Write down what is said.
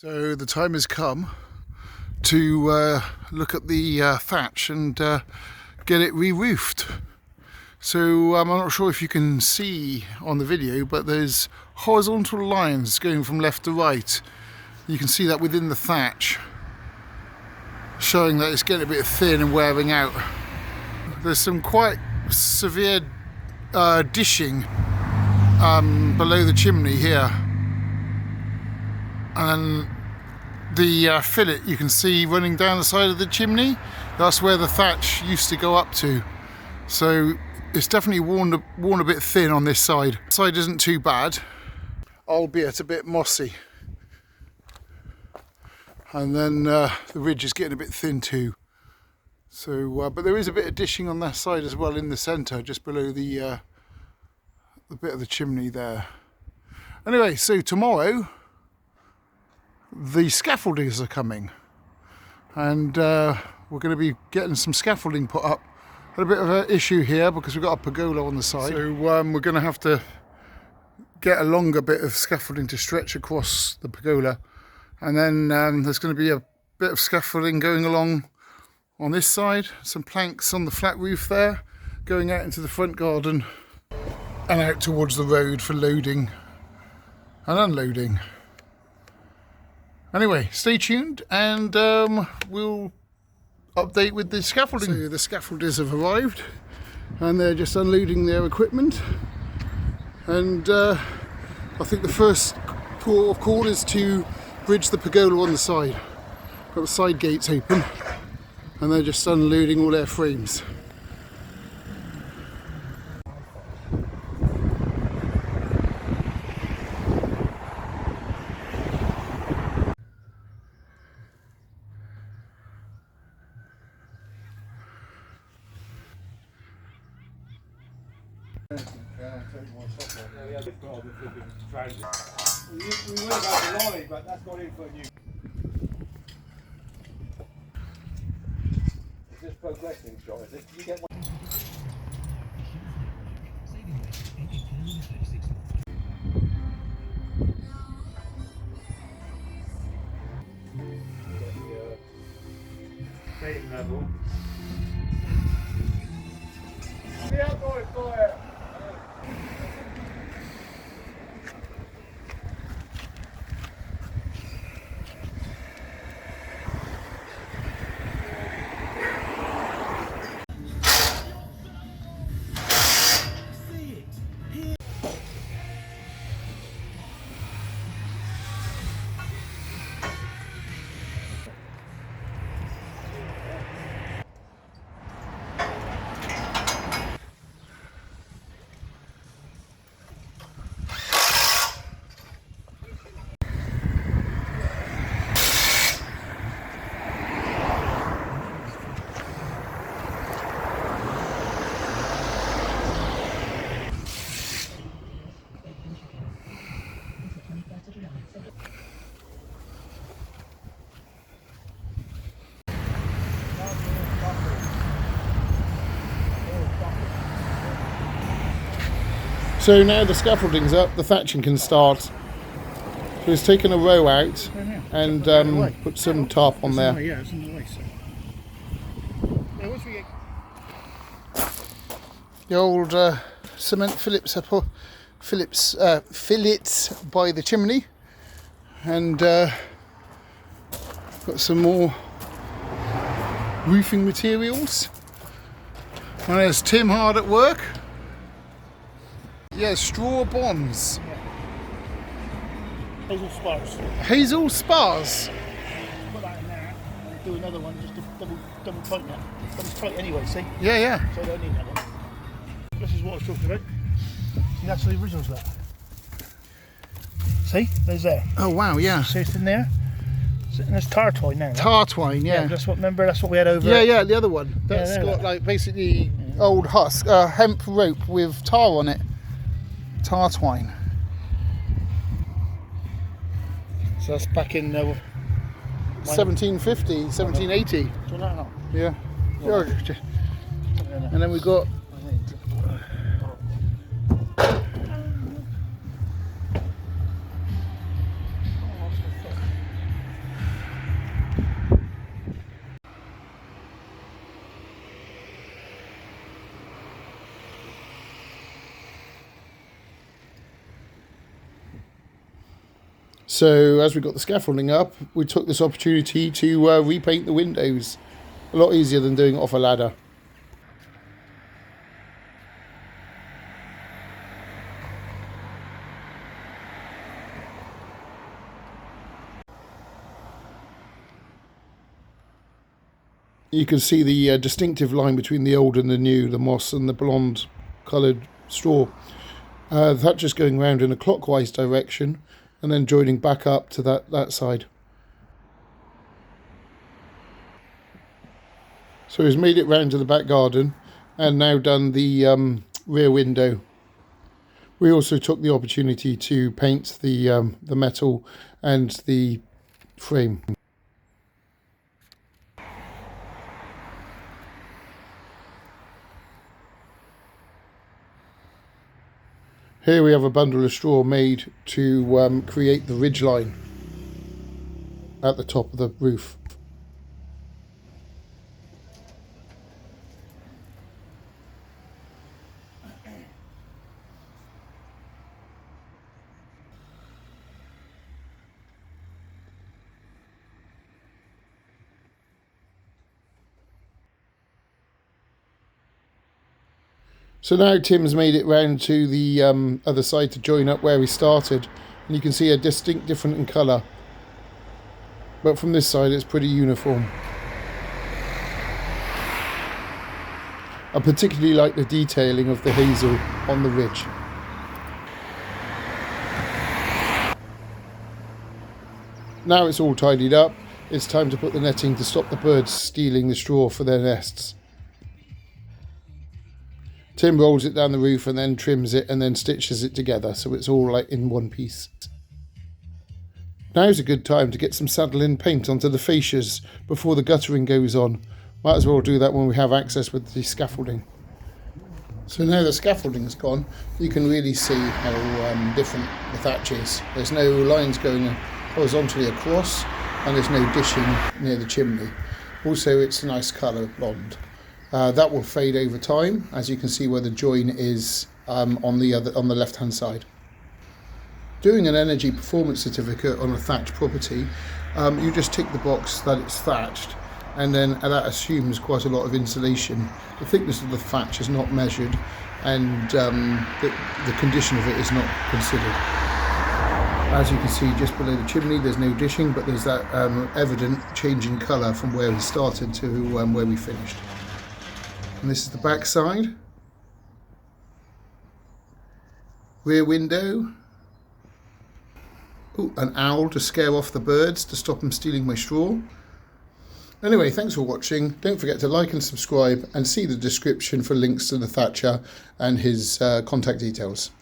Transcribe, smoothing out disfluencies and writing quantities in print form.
So the time has come to look at the thatch and get it re-roofed. So I'm not sure if you can see on the video, but there's horizontal lines going from left to right. You can see that within the thatch, showing that it's getting a bit thin and wearing out. There's some quite severe dishing below the chimney here. And the fillet you can see running down the side of the chimney, that's where the thatch used to go up to. So it's definitely worn a bit thin on this side. This side isn't too bad, albeit a bit mossy. And then the ridge is getting a bit thin too. So, but there is a bit of dishing on that side as well in the centre, just below the bit of the chimney there. Anyway, so tomorrow the scaffolders are coming, and we're going to be getting some scaffolding put up. Had a bit of an issue here because we've got a pergola on the side, so we're going to have to get a longer bit of scaffolding to stretch across the pergola, and then there's going to be a bit of scaffolding going along on this side, some planks on the flat roof there, going out into the front garden and out towards the road for loading and unloading. Anyway, stay tuned and we'll update with the scaffolding. So the scaffolders have arrived and they're just unloading their equipment, and I think the first port of call is to bridge the pergola on the side. Got the side gates open and they're just unloading all their frames. We would have had the lorry, but that's gone in for a new. Is this progressing shot? Is it? Can you get one? Same level. The outdoor fire. So now the scaffolding's up, the thatching can start. So he's taken a row out and put some tarp on there. Yeah, it's in the way, so. The old cement fillets by the chimney, and got some more roofing materials. And there's Tim hard at work. Yeah, straw bonds. Yeah. Hazel spars. Hazel spars. Put that in there and do another one, just to double tighten it. But it's tight anyway, see? Yeah, yeah. So I don't need that one. This is what I was talking about. See, that's the originals there. See? There's there. Oh wow, yeah. See it's in there? And there's tar twine now. Right? Tar twine, yeah. That's what, remember, that's what we had over. Yeah, yeah, the other one. That's yeah, got like basically old husk, hemp rope with tar on it. Tar twine. So that's back in 1750, 1780. Do you know? Yeah. And then we've got So as we got the scaffolding up, we took this opportunity to repaint the windows. A lot easier than doing it off a ladder. You can see the distinctive line between the old and the new, the moss and the blonde coloured straw. Thatchers going round in a clockwise direction and then joining back up to that side. So he's made it round to the back garden and now done the rear window. We also took the opportunity to paint the metal and the frame. Here we have a bundle of straw made to create the ridge line at the top of the roof. So now Tim's made it round to the other side to join up where we started, and you can see a distinct difference in colour, but from this side it's pretty uniform. I particularly like the detailing of the hazel on the ridge. Now it's all tidied up, it's time to put the netting to stop the birds stealing the straw for their nests. Tim rolls it down the roof and then trims it and then stitches it together so it's all like in one piece. Now's a good time to get some saddle-in paint onto the fascias before the guttering goes on. Might as well do that when we have access with the scaffolding. So now the scaffolding's gone, you can really see how different the thatch is. There's no lines going horizontally across and there's no dishing near the chimney. Also it's a nice colour of blonde. That will fade over time, as you can see where the join is on the left hand side. Doing an energy performance certificate on a thatched property, you just tick the box that it's thatched, and then that assumes quite a lot of insulation. The thickness of the thatch is not measured, and the condition of it is not considered. As you can see just below the chimney there's no dishing, but there's that evident change in colour from where we started to where we finished. And this is the back side. Rear window. Ooh, an owl to scare off the birds to stop them stealing my straw. Anyway, thanks for watching. Don't forget to like and subscribe and see the description for links to the thatcher and his contact details.